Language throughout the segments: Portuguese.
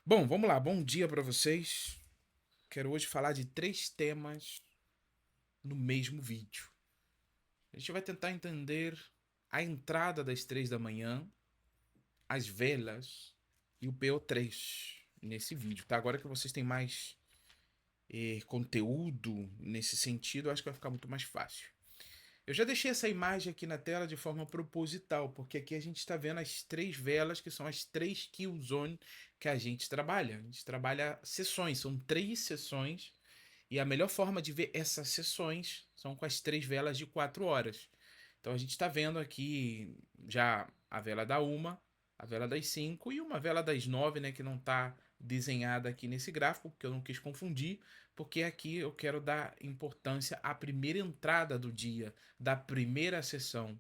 Bom, vamos lá. Bom dia para vocês. Quero hoje falar de três temas no mesmo vídeo. A gente vai tentar entender a entrada das 3 da manhã, as velas e o PO3 nesse vídeo, tá? Agora que vocês têm mais conteúdo nesse sentido, acho que vai ficar muito mais fácil. Eu já deixei essa imagem aqui na tela de forma proposital, porque aqui a gente está vendo as três velas, que são as três kill zone que a gente trabalha. A gente trabalha sessões, são três sessões, e a melhor forma de ver essas sessões são com as três velas de 4 horas. Então a gente está vendo aqui já a vela da uma, a vela das 5 e uma vela das 9, né, que não está desenhada aqui nesse gráfico, porque eu não quis confundir, porque aqui eu quero dar importância à primeira entrada do dia, da primeira sessão.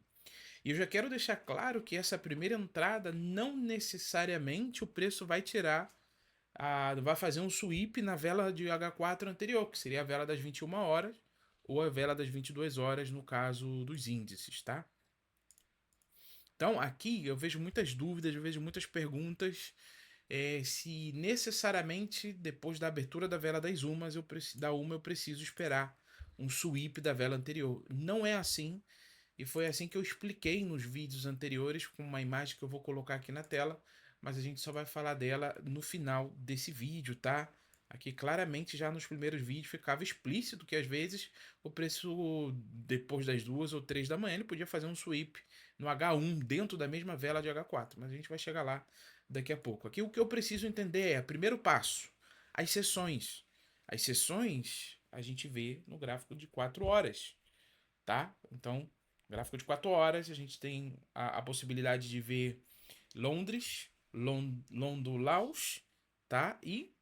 E eu já quero deixar claro que essa primeira entrada não necessariamente o preço vai tirar, vai fazer um sweep na vela de H4 anterior, que seria a vela das 21 horas ou a vela das 22 horas no caso dos índices, tá? Então aqui eu vejo muitas dúvidas, eu vejo muitas perguntas, se necessariamente depois da abertura da vela das umas, da uma eu preciso esperar um sweep da vela anterior. Não é assim, e foi assim que eu expliquei nos vídeos anteriores, com uma imagem que eu vou colocar aqui na tela, mas a gente só vai falar dela no final desse vídeo, tá? Aqui claramente já nos primeiros vídeos ficava explícito que às vezes o preço depois das 2 ou 3 da manhã ele podia fazer um sweep no H1 dentro da mesma vela de H4, mas a gente vai chegar lá daqui a pouco. Aqui o que eu preciso entender é, primeiro passo, as sessões. As sessões a gente vê no gráfico de 4 horas, tá? Então, gráfico de 4 horas, a gente tem a possibilidade de ver Londres, London Laos, tá? E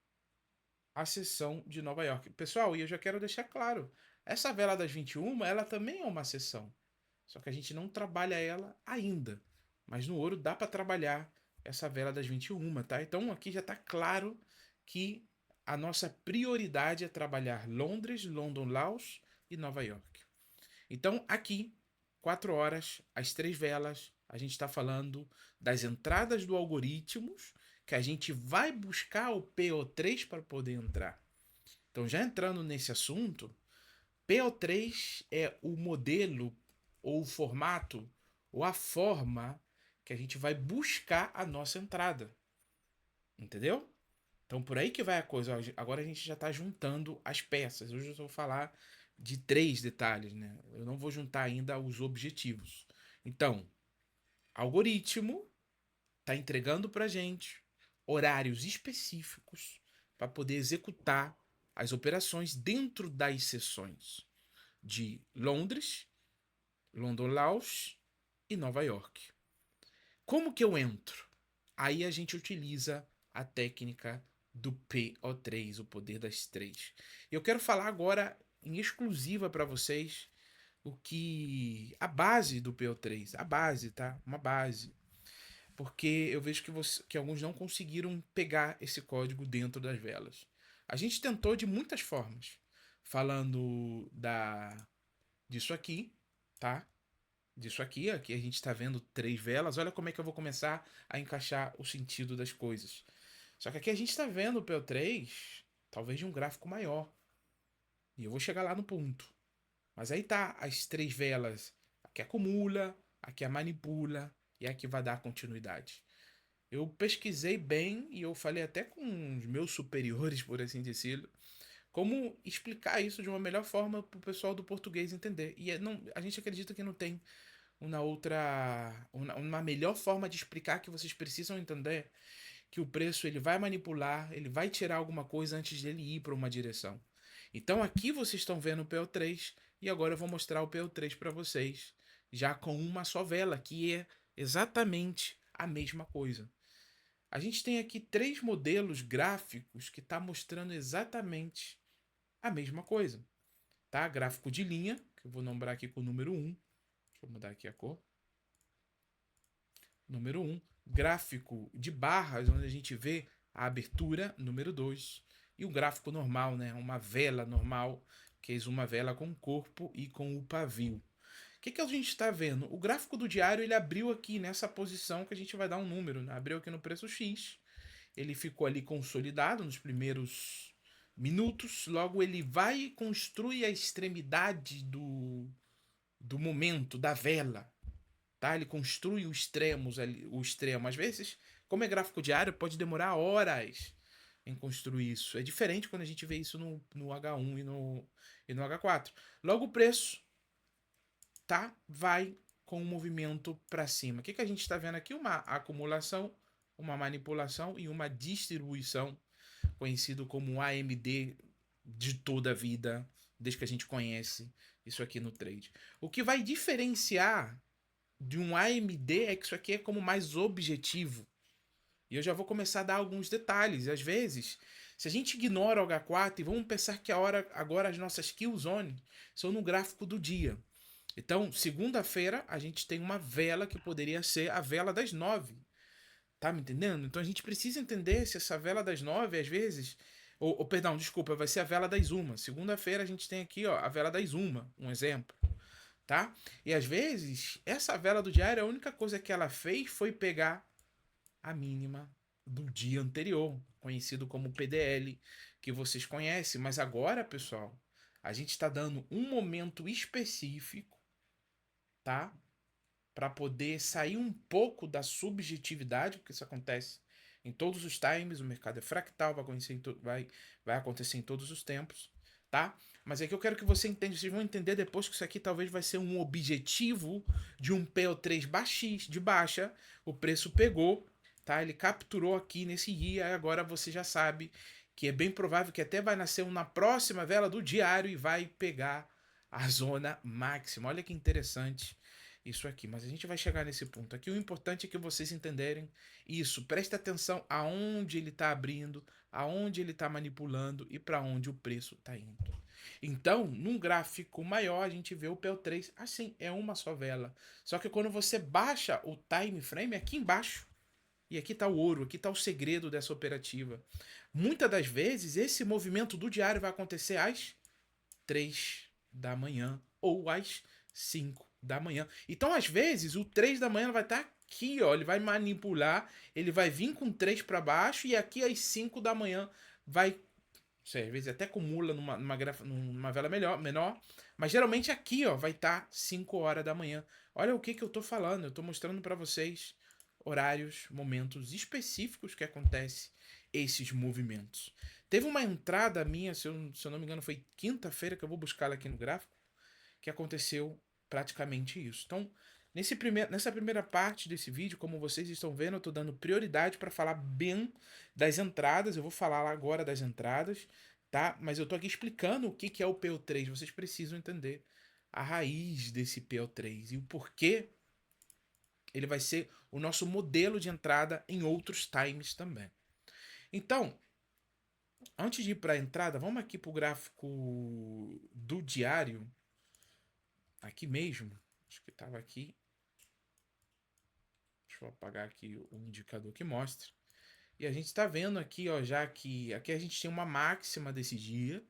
a sessão de Nova York. Pessoal, e eu já quero deixar claro, essa vela das 21, ela também é uma sessão. Só que a gente não trabalha ela ainda. Mas no ouro dá para trabalhar essa vela das 21, tá? Então aqui já está claro que a nossa prioridade é trabalhar Londres, London Laos e Nova York. Então, aqui, 4 horas, as três velas, a gente está falando das entradas do algoritmos, que a gente vai buscar o PO3 para poder entrar. Então, já entrando nesse assunto, PO3 é o modelo, ou o formato, ou a forma que a gente vai buscar a nossa entrada. Entendeu? Então por aí que vai a coisa. Agora a gente já está juntando as peças. Hoje eu vou falar de três detalhes, né? Eu não vou juntar ainda os objetivos. Então, algoritmo está entregando para gente horários específicos para poder executar as operações dentro das sessões de Londres, London Laos e Nova York. Como que eu entro? Aí a gente utiliza a técnica do PO3, o poder das três. Eu quero falar agora em exclusiva para vocês o que a base do PO3, a base, tá? Uma base, porque eu vejo que alguns não conseguiram pegar esse código dentro das velas. A gente tentou de muitas formas, falando disso aqui, tá? Aqui a gente está vendo três velas. Olha como é que eu vou começar a encaixar o sentido das coisas. Só que aqui a gente está vendo o PO3, talvez de um gráfico maior. E eu vou chegar lá no ponto. Mas aí tá as três velas. Aqui acumula, aqui a manipula e aqui vai dar continuidade. Eu pesquisei bem e eu falei até com os meus superiores, por assim dizer, como explicar isso de uma melhor forma para o pessoal do português entender. E não, a gente acredita que não tem uma melhor forma de explicar que vocês precisam entender que o preço ele vai manipular, ele vai tirar alguma coisa antes dele ir para uma direção. Então aqui vocês estão vendo o PO3 e agora eu vou mostrar o PO3 para vocês, já com uma só vela, que é exatamente a mesma coisa. A gente tem aqui três modelos gráficos que está mostrando exatamente a mesma coisa. Tá? Gráfico de linha, que eu vou nombrar aqui com o número 1. Deixa eu mudar aqui a cor. Número um, gráfico de barras, onde a gente vê a abertura, número 2, e o gráfico normal, né? Uma vela normal, que é uma vela com corpo e com o pavio. O que a gente está vendo? O gráfico do diário ele abriu aqui nessa posição que a gente vai dar um número, né? Abriu aqui no preço X ele ficou ali consolidado nos primeiros minutos, logo ele vai construir a extremidade do momento, da vela, tá? Ele construi os extremos ali, o extremo. Às vezes, como é gráfico diário, pode demorar horas em construir isso. É diferente quando a gente vê isso no H1 e no H4. Logo o preço, tá? Vai com o movimento para cima. O que a gente está vendo aqui? Uma acumulação, uma manipulação e uma distribuição, conhecido como AMD de toda a vida, desde que a gente conhece isso aqui no trade. O que vai diferenciar de um AMD é que isso aqui é como mais objetivo. E eu já vou começar a dar alguns detalhes. Às vezes, se a gente ignora o H4 e vamos pensar que agora as nossas kill zone são no gráfico do dia. Então, segunda-feira, a gente tem uma vela que poderia ser a vela das 9. Tá me entendendo? Então a gente precisa entender se essa vela das 9, às vezes. Perdão, desculpa, vai ser a vela das 1. Segunda-feira a gente tem aqui, ó, a vela das 1, um exemplo. Tá? E às vezes, essa vela do diário, a única coisa que ela fez foi pegar a mínima do dia anterior, conhecido como PDL, que vocês conhecem. Mas agora, pessoal, a gente está dando um momento específico, tá? Para poder sair um pouco da subjetividade, porque isso acontece em todos os times, o mercado é fractal, vai acontecer em todos os tempos, tá? Mas é que eu quero que você entenda, vocês vão entender depois que isso aqui talvez vai ser um objetivo de um PO3 de baixa, o preço pegou, tá? Ele capturou aqui nesse dia, e agora você já sabe que é bem provável que até vai nascer na próxima vela do diário e vai pegar a zona máxima. Olha que interessante isso aqui, mas a gente vai chegar nesse ponto aqui. O importante é que vocês entenderem isso. Preste atenção aonde ele está abrindo, aonde ele está manipulando e para onde o preço está indo. Então, num gráfico maior, a gente vê o PO3 assim, é uma só vela. Só que quando você baixa o time frame, aqui embaixo, e aqui está o ouro, aqui está o segredo dessa operativa. Muitas das vezes, esse movimento do diário vai acontecer às 3 da manhã ou às 5 da manhã. Então, às vezes, o 3 da manhã vai estar aqui, ó, ele vai manipular, ele vai vir com 3 para baixo e aqui às 5 da manhã vai, sei, às vezes até acumula numa vela menor, mas geralmente aqui, ó, vai estar 5 horas da manhã. Olha o que eu tô falando, eu tô mostrando para vocês horários, momentos específicos que acontece esses movimentos. Teve uma entrada minha, se eu não me engano, foi quinta-feira, que eu vou buscar ela aqui no gráfico, que aconteceu praticamente isso. Então, nessa primeira parte desse vídeo, como vocês estão vendo, eu estou dando prioridade para falar bem das entradas. Eu vou falar agora das entradas, tá? Mas eu estou aqui explicando o que é o PO3. Vocês precisam entender a raiz desse PO3 e o porquê ele vai ser o nosso modelo de entrada em outros times também. Então, antes de ir para a entrada, vamos aqui para o gráfico do diário. Aqui mesmo. Acho que estava aqui. Deixa eu apagar aqui o indicador que mostra. E a gente está vendo aqui, ó, já que aqui a gente tem uma máxima desse dia.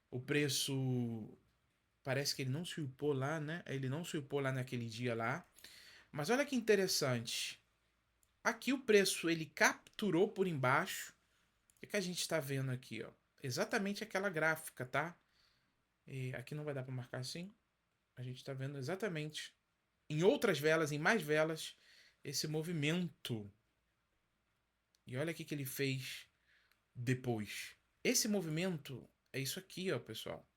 O preço parece que ele não sweepou lá, né? Ele não sweepou lá naquele dia lá. Mas olha que interessante. Aqui o preço ele capturou por embaixo. O que a gente está vendo aqui, ó? Exatamente aquela gráfica, tá? E aqui não vai dar para marcar assim. A gente está vendo exatamente em outras velas, em mais velas, esse movimento. E olha o que ele fez depois. Esse movimento é isso aqui, ó, pessoal.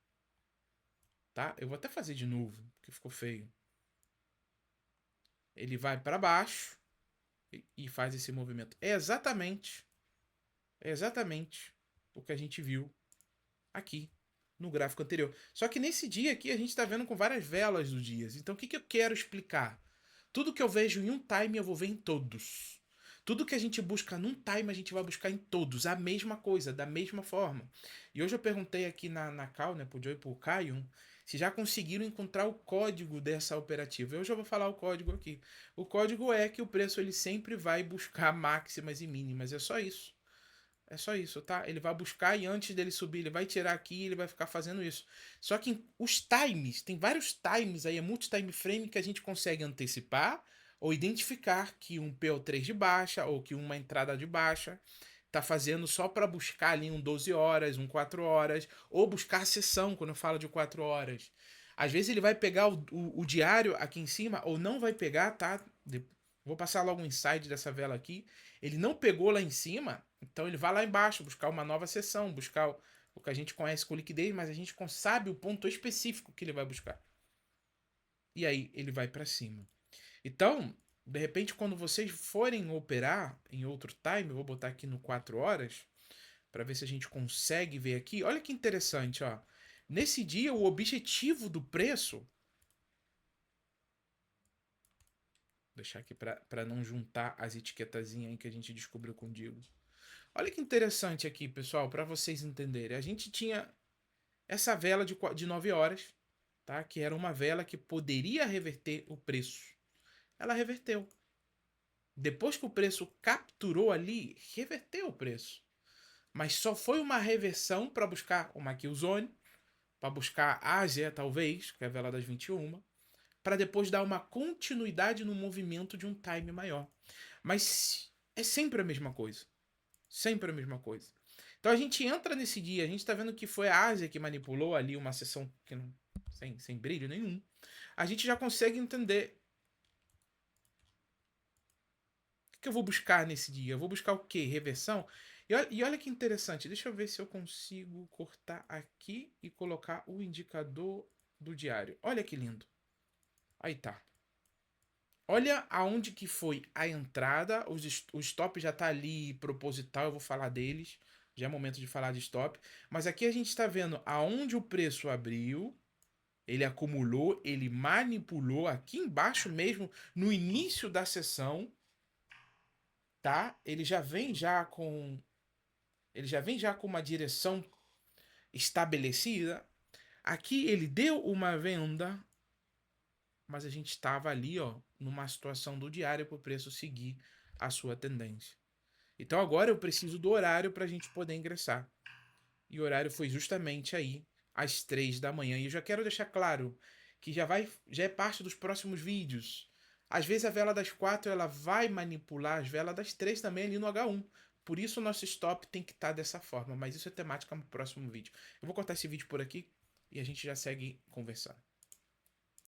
Tá? Eu vou até fazer de novo, porque ficou feio. Ele vai para baixo e faz esse movimento. É exatamente o que a gente viu aqui no gráfico anterior. Só que nesse dia aqui a gente está vendo com várias velas dos dias. Então o que eu quero explicar? Tudo que eu vejo em um time eu vou ver em todos. Tudo que a gente busca num time a gente vai buscar em todos. A mesma coisa, da mesma forma. E hoje eu perguntei aqui na call, né, pro Joe e pro Caio, se já conseguiram encontrar o código dessa operativa. Eu já vou falar o código aqui. O código é que o preço ele sempre vai buscar máximas e mínimas. É só isso. É só isso, tá? Ele vai buscar e antes dele subir, ele vai tirar aqui e ele vai ficar fazendo isso. Só que os times, tem vários times aí, é multi-time frame que a gente consegue antecipar ou identificar que um PO3 de baixa ou que uma entrada de baixa tá fazendo só para buscar ali um 12 horas, um 4 horas, ou buscar a sessão, quando eu falo de 4 horas. Às vezes ele vai pegar o diário aqui em cima, ou não vai pegar, tá? Vou passar logo um insight dessa vela aqui. Ele não pegou lá em cima, então ele vai lá embaixo buscar uma nova sessão, buscar o que a gente conhece com liquidez, mas a gente sabe o ponto específico que ele vai buscar. E aí ele vai para cima. Então, de repente, quando vocês forem operar em outro time, eu vou botar aqui no 4 horas, para ver se a gente consegue ver aqui. Olha que interessante, ó. Nesse dia, o objetivo do preço. Vou deixar aqui para não juntar as etiquetazinhas aí que a gente descobriu com o Digo. Olha que interessante aqui, pessoal, para vocês entenderem. A gente tinha essa vela de 9 horas, tá? Que era uma vela que poderia reverter o preço. Ela reverteu. Depois que o preço capturou ali, reverteu o preço. Mas só foi uma reversão para buscar uma killzone, para buscar a Ásia, talvez, que é a vela das 21, para depois dar uma continuidade no movimento de um time maior. Mas é sempre a mesma coisa. Sempre a mesma coisa. Então a gente entra nesse dia, a gente está vendo que foi a Ásia que manipulou ali uma sessão que não, sem brilho nenhum. A gente já consegue entender o que eu vou buscar nesse dia. Eu vou buscar o quê? Reversão? E olha que interessante. Deixa eu ver se eu consigo cortar aqui e colocar o indicador do diário. Olha que lindo. Aí tá. Olha aonde que foi a entrada. O stop já tá ali proposital. Eu vou falar deles. Já é momento de falar de stop. Mas aqui a gente está vendo aonde o preço abriu. Ele acumulou, ele manipulou aqui embaixo mesmo, no início da sessão, tá? Ele já vem já com uma direção estabelecida. Aqui ele deu uma venda, mas a gente estava ali, ó, numa situação do diário para o preço seguir a sua tendência. Então agora eu preciso do horário para a gente poder ingressar. E o horário foi justamente aí, às 3 da manhã. E eu já quero deixar claro que já é parte dos próximos vídeos. Às vezes a vela das 4 ela vai manipular as velas das 3 também ali no H1. Por isso o nosso stop tem que estar dessa forma. Mas isso é temática no próximo vídeo. Eu vou cortar esse vídeo por aqui e a gente já segue conversando.